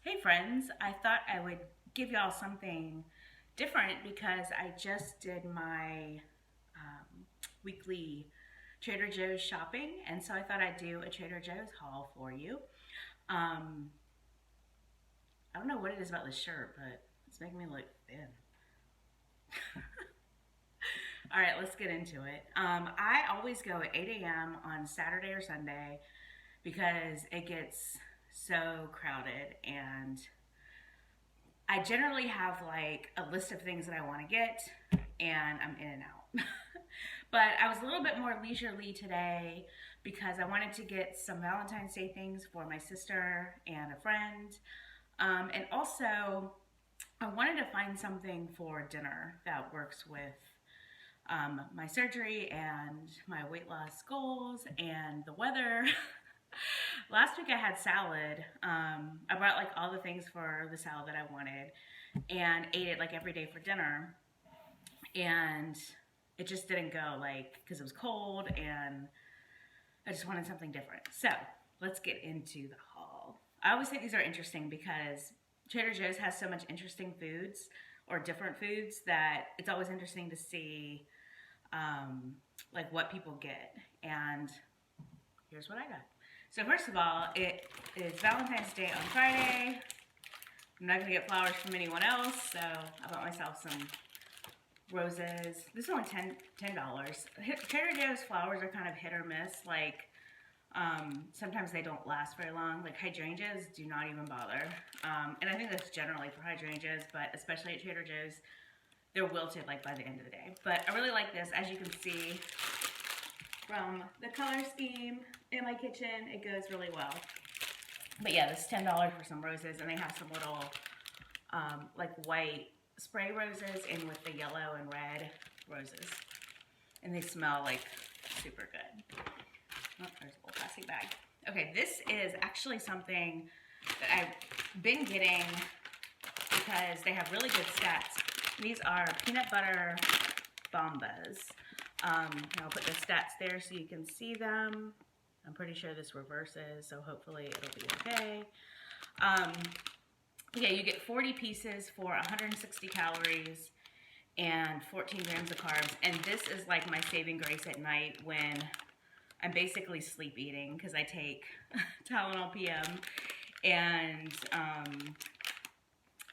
Hey friends, I thought I would give y'all something different because I just did my weekly Trader Joe's shopping, and so I thought I'd do a Trader Joe's haul for you. Um, I don't know what it is about this shirt, but it's making me look thin. All right, let's get into it. I always go at 8 a.m. on Saturday or Sunday because it gets so crowded, and I generally have like a list of things that I want to get, and I'm in and out. But I was a little bit more leisurely today because I wanted to get some Valentine's Day things for my sister and a friend. And also, I wanted to find something for dinner that works with my surgery and my weight loss goals and the weather. Last week I had salad. I brought like all the things for the salad that I wanted and ate it like every day for dinner. And it just didn't go like because it was cold and I just wanted something different. So let's get into the haul. I always think these are interesting because Trader Joe's has so much interesting foods or different foods that it's always interesting to see like what people get. And here's what I got. So first of all, it is Valentine's Day on Friday. I'm not gonna get flowers from anyone else, so I bought myself some roses. This is only $10. Trader Joe's flowers are kind of hit or miss. Like sometimes they don't last very long. Like hydrangeas do not even bother. And I think that's generally for hydrangeas, but especially at Trader Joe's, they're wilted like by the end of the day. But I really like this. As you can see from the color scheme in my kitchen, it goes really well. But yeah, this is $10 for some roses, and they have some little like white spray roses in with the yellow and red roses. And they smell like super good. Oh, there's a little plastic bag. Okay, this is actually something that I've been getting because they have really good stats. These are peanut butter bombas. I'll put the stats there so you can see them. I'm pretty sure this reverses, so hopefully it'll be okay. Yeah, you get 40 pieces for 160 calories and 14 grams of carbs. And this is like my saving grace at night when I'm basically sleep eating because I take Tylenol PM, and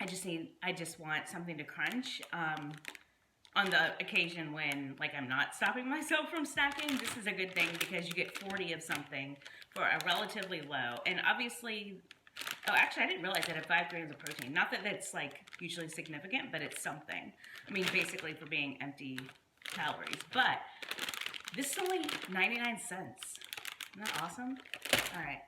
I just want something to crunch. On the occasion when like I'm not stopping myself from snacking, this is a good thing because you get 40 of something for a relatively low. And obviously, oh, actually I didn't realize it had 5 grams of protein. Not that that's like hugely significant, but it's something. I mean, basically for being empty calories. But this is only 99 cents. Isn't that awesome? All right.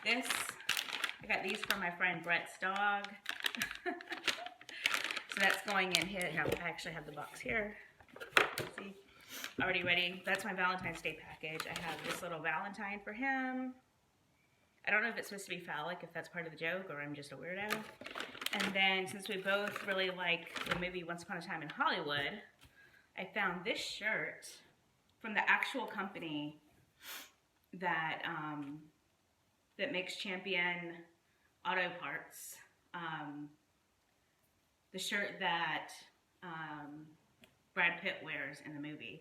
I got these for my friend Brett's dog. So that's going in here. Now, I actually have the box here. See, already ready. That's my Valentine's Day package. I have this little Valentine for him. I don't know if it's supposed to be phallic, if that's part of the joke, or I'm just a weirdo. And then, since we both really like the movie Once Upon a Time in Hollywood, I found this shirt from the actual company that that makes Champion auto parts. The shirt that Brad Pitt wears in the movie.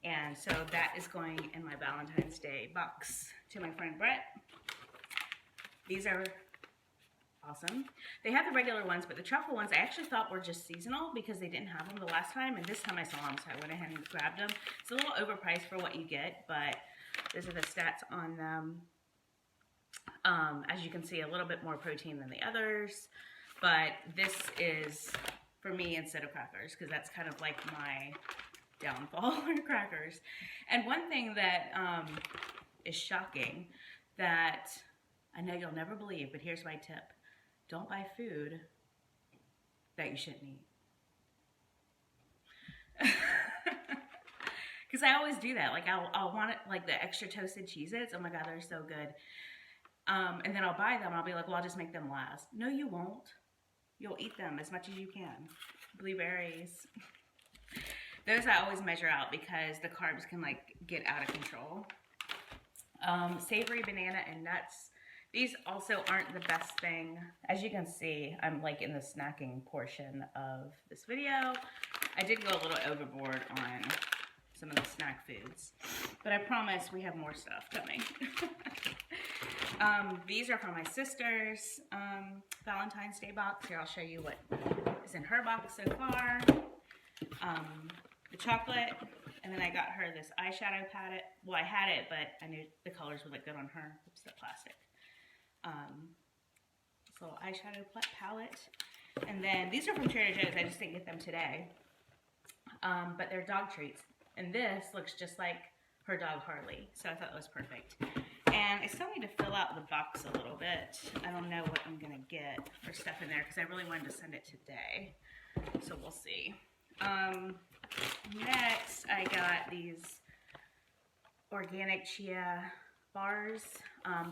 And so that is going in my Valentine's Day box to my friend Brett. These are awesome. They have the regular ones, but the truffle ones I actually thought were just seasonal because they didn't have them the last time, and this time I saw them, so I went ahead and grabbed them. It's a little overpriced for what you get, but these are the stats on them. As you can see, a little bit more protein than the others. But this is for me instead of crackers because that's kind of like my downfall on crackers. And one thing that is shocking that I know you'll never believe, but here's my tip. Don't buy food that you shouldn't eat. Because I always do that. Like I'll want it, like the extra toasted Cheez-Its. Oh my God, they're so good. And then I'll buy them and I'll be like, well, I'll just make them last. No, you won't. You'll eat them as much as you can. Blueberries. Those I always measure out because the carbs can like get out of control. Savory banana and nuts. These also aren't the best thing. As you can see, I'm like in the snacking portion of this video. I did go a little overboard on some of the snack foods, but I promise we have more stuff coming. These are from my sister's Valentine's Day box. Here, I'll show you what is in her box so far. The chocolate, and then I got her this eyeshadow palette. Well, I had it, but I knew the colors would look good on her. Oops, the plastic. This little eyeshadow palette. And then these are from Trader Joe's. I just didn't get them today. But they're dog treats. And this looks just like her dog Harley. So I thought it was perfect. And I still need to fill out the box a little bit. I don't know what I'm going to get for stuff in there because I really wanted to send it today. So we'll see. Next, I got these organic chia bars.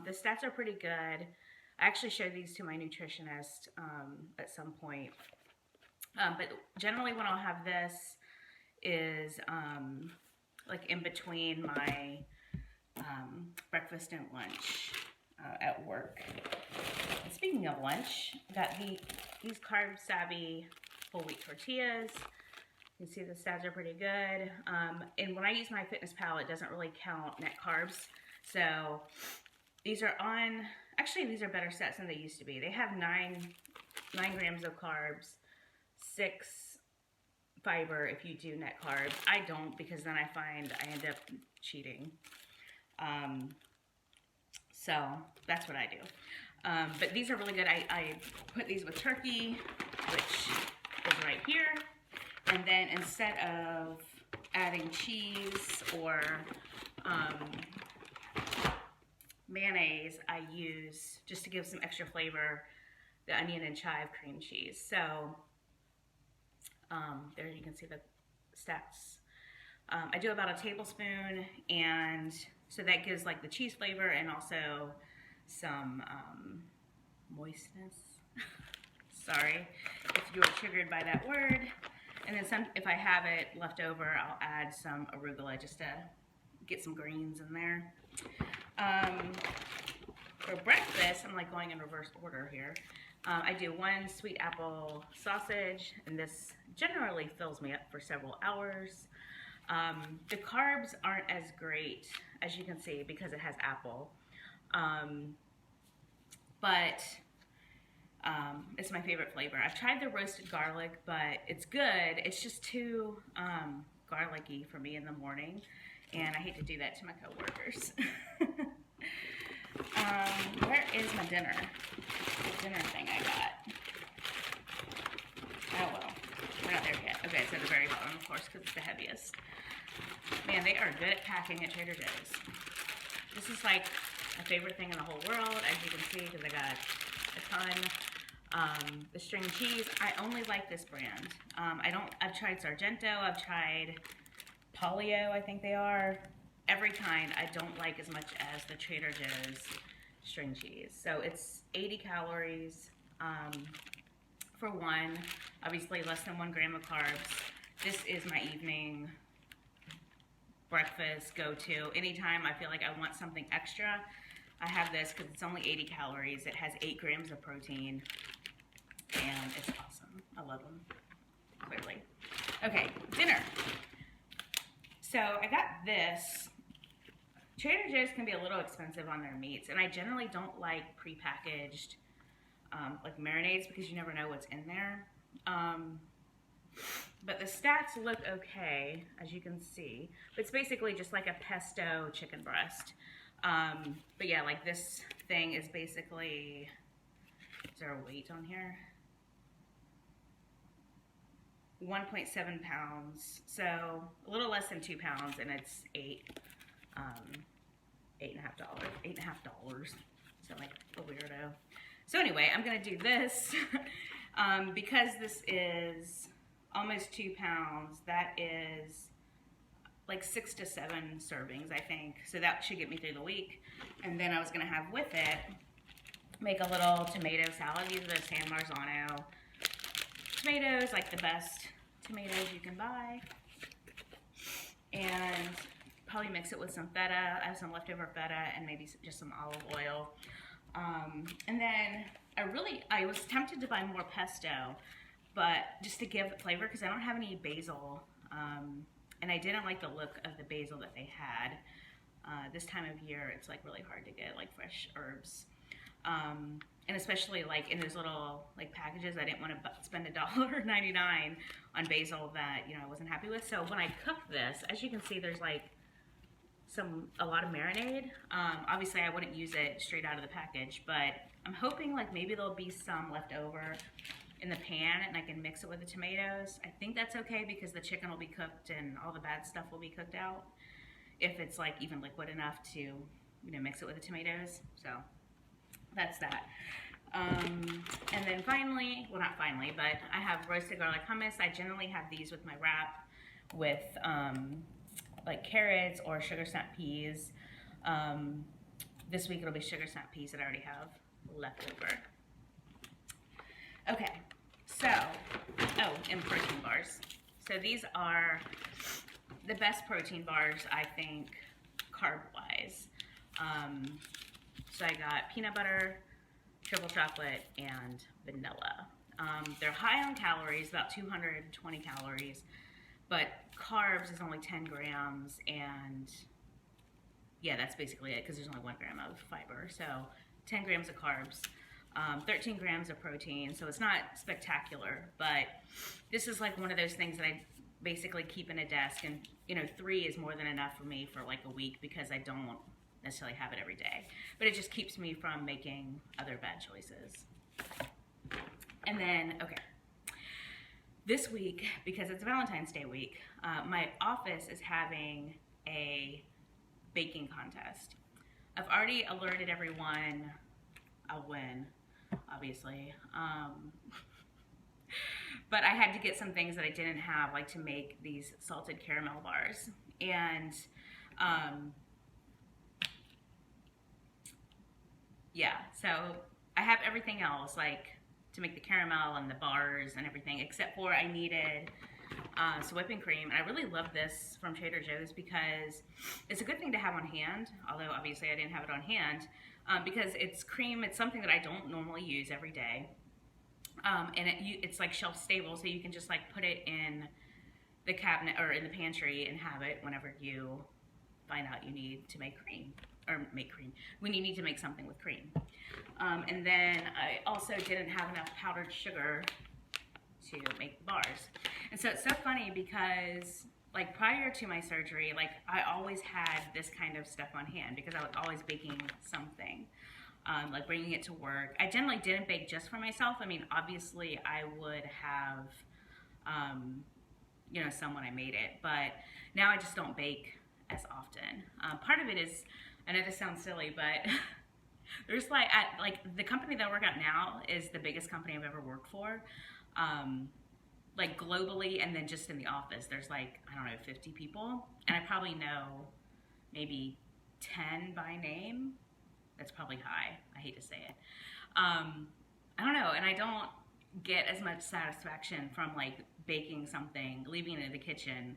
The stats are pretty good. I actually showed these to my nutritionist at some point. But generally when I'll have this is like in between my breakfast and lunch at work. And speaking of lunch, I got these Carb Savvy whole wheat tortillas. You can see the stats are pretty good. And when I use my Fitness Pal, it doesn't really count net carbs. So these are actually these are better stats than they used to be. They have 9 grams of carbs, 6 fiber if you do net carbs. I don't, because then I find I end up cheating. So that's what I do. But these are really good. I put these with turkey, which is right here. And then instead of adding cheese or mayonnaise, I use, just to give some extra flavor, the onion and chive cream cheese. So there you can see the stats. I do about a tablespoon, and so that gives like the cheese flavor and also some moistness. Sorry if you were triggered by that word. And then if I have it left over, I'll add some arugula just to get some greens in there. For breakfast, I'm like going in reverse order here. I do 1 sweet apple sausage, and this generally fills me up for several hours. The carbs aren't as great, as you can see, because it has apple. But it's my favorite flavor. I've tried the roasted garlic, but it's good. It's just too garlicky for me in the morning, and I hate to do that to my coworkers. Where is my dinner? The dinner thing I got. Oh well, we're not there yet. Okay, it's at the very bottom, of course, because it's the heaviest. Man, they are good at packing at Trader Joe's. This is like my favorite thing in the whole world, as you can see, because I got a ton. The string cheese, I only like this brand. I've tried Sargento, I've tried Polio, I think they are. Every kind I don't like as much as the Trader Joe's string cheese. So it's 80 calories for one, obviously less than 1 gram of carbs. This is my evening breakfast go-to. Anytime I feel like I want something extra, I have this because it's only 80 calories. It has 8 grams of protein, and it's awesome. I love them, clearly. Okay, dinner. So I got this. Trader Joe's can be a little expensive on their meats, and I generally don't like prepackaged like marinades because you never know what's in there. But the stats look okay, as you can see. It's basically just like a pesto chicken breast. But yeah, like this thing is basically, is there a weight on here? 1.7 pounds, so a little less than 2 pounds, and it's $8.50. So like a weirdo. So anyway, I'm gonna do this because this is almost 2 pounds. That is like 6 to 7 servings, I think. So that should get me through the week. And then I was gonna have with it, make a little tomato salad. These are the San Marzano tomatoes, like the best tomatoes you can buy. And probably mix it with some feta. I have some leftover feta and maybe just some olive oil. And then I was tempted to buy more pesto, but just to give it flavor, because I don't have any basil. And I didn't like the look of the basil that they had. This time of year, it's like really hard to get like fresh herbs. And especially like in those little like packages, I didn't want to spend $1.99 on basil that, you know, I wasn't happy with. So when I cook this, as you can see, there's like a lot of marinade. Obviously I wouldn't use it straight out of the package, but I'm hoping like maybe there'll be some left over in the pan and I can mix it with the tomatoes. I think that's okay because the chicken will be cooked and all the bad stuff will be cooked out if it's like even liquid enough to, you know, mix it with the tomatoes. So that's that. And then finally, well not finally, but I have roasted garlic hummus. I generally have these with my wrap with like carrots or sugar snap peas. This week it'll be sugar snap peas that I already have left over. Okay, so, and protein bars. So these are the best protein bars, I think, carb-wise. So I got peanut butter, triple chocolate, and vanilla. They're high on calories, about 220 calories, but carbs is only 10 grams, and yeah, that's basically it, because there's only 1 gram of fiber. So 10 grams of carbs, 13 grams of protein, so it's not spectacular, but this is like one of those things that I basically keep in a desk, and you know, 3 is more than enough for me for like a week because I don't necessarily have it every day, but it just keeps me from making other bad choices. And then, okay, this week, because it's Valentine's Day week, my office is having a baking contest. I've already alerted everyone. I'll win, obviously. But I had to get some things that I didn't have, like to make these salted caramel bars. And yeah, so I have everything else, like to make the caramel and the bars and everything, except for I needed some whipping cream. And I really love this from Trader Joe's because it's a good thing to have on hand, although obviously I didn't have it on hand, because it's cream. It's something that I don't normally use every day. And it's like shelf stable, so you can just like put it in the cabinet or in the pantry and have it whenever you find out you need to make cream, or when you need to make something with cream. And then I also didn't have enough powdered sugar to make the bars. And so it's so funny because like prior to my surgery, like I always had this kind of stuff on hand because I was always baking something. Like bringing it to work. I generally didn't bake just for myself. I mean, obviously I would have, you know, some when I made it, but now I just don't bake as often. Part of it is, I know this sounds silly, but there's like, the company that I work at now is the biggest company I've ever worked for. Like globally, and then just in the office, there's like, I don't know, 50 people, and I probably know maybe 10 by name. That's probably high. I hate to say it. I don't know, and I don't get as much satisfaction from like baking something, leaving it in the kitchen,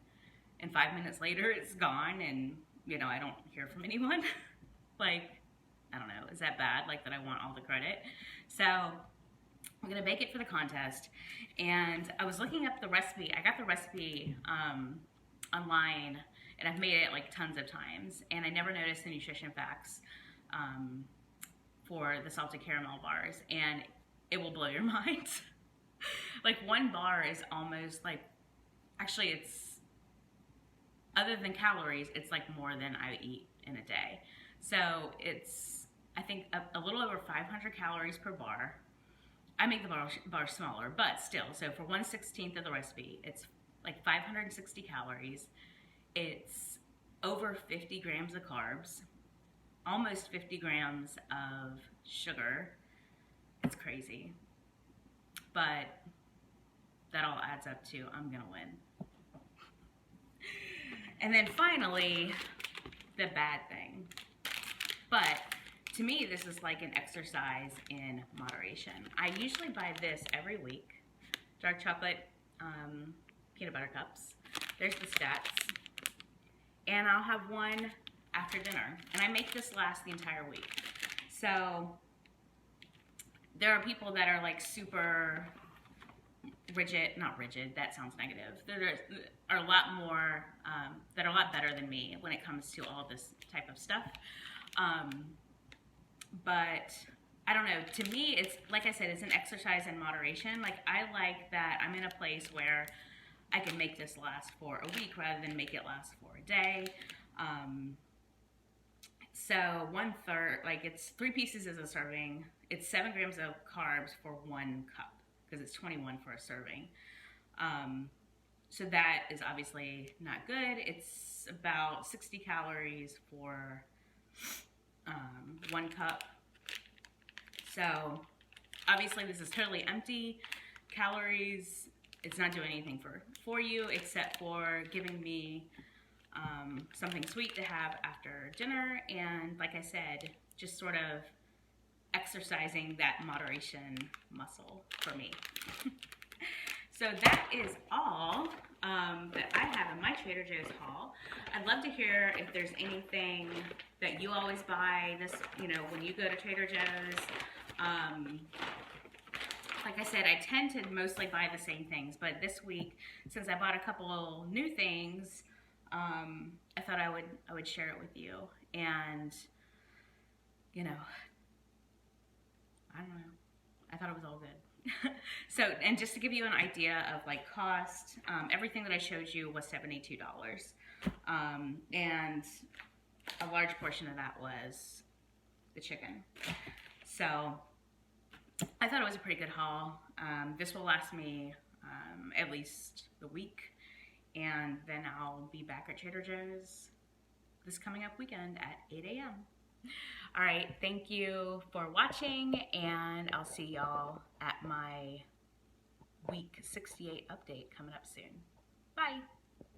and 5 minutes later it's gone, and you know, I don't hear from anyone. Like, I don't know, is that bad? Like that I want all the credit? So I'm gonna bake it for the contest, and I was looking up the recipe. I got the recipe online, and I've made it like tons of times, and I never noticed the nutrition facts for the salted caramel bars, and it will blow your mind. Like 1 bar is almost like, actually it's, other than calories, it's like more than I eat in a day. So it's, I think a little over 500 calories per bar. I make the bar smaller, but still, so for 1/16 of the recipe, it's like 560 calories. It's over 50 grams of carbs, almost 50 grams of sugar. It's crazy, but that all adds up to I'm gonna win. And then finally, the bad thing. But to me, this is like an exercise in moderation. I usually buy this every week. Dark chocolate peanut butter cups. There's the stats. And I'll have one after dinner. And I make this last the entire week. So there are people that are like super rigid, not rigid, that sounds negative. There are a lot more, that are a lot better than me when it comes to all this type of stuff. But I don't know, to me, it's, like I said, it's an exercise in moderation. Like, I like that I'm in a place where I can make this last for a week rather than make it last for a day. So 1/3, like it's 3 pieces is a serving. It's 7 grams of carbs for 1 cup because it's 21 for a serving. So that is obviously not good. It's about 60 calories for 1 cup. So obviously this is totally empty calories. It's not doing anything for you except for giving me something sweet to have after dinner, and like I said, just sort of exercising that moderation muscle for me. So that is all that I have in my Trader Joe's haul. I'd love to hear if there's anything that you always buy this, you know, when you go to Trader Joe's. Like I said, I tend to mostly buy the same things, but this week, since I bought a couple new things, I thought I would share it with you. And, you know, I don't know, I thought it was all good. So, and just to give you an idea of like cost, everything that I showed you was $72. And a large portion of that was the chicken. So I thought it was a pretty good haul. This will last me at least the week, and then I'll be back at Trader Joe's this coming up weekend at 8 a.m. All right, thank you for watching, and I'll see y'all at my week 68 update coming up soon. Bye.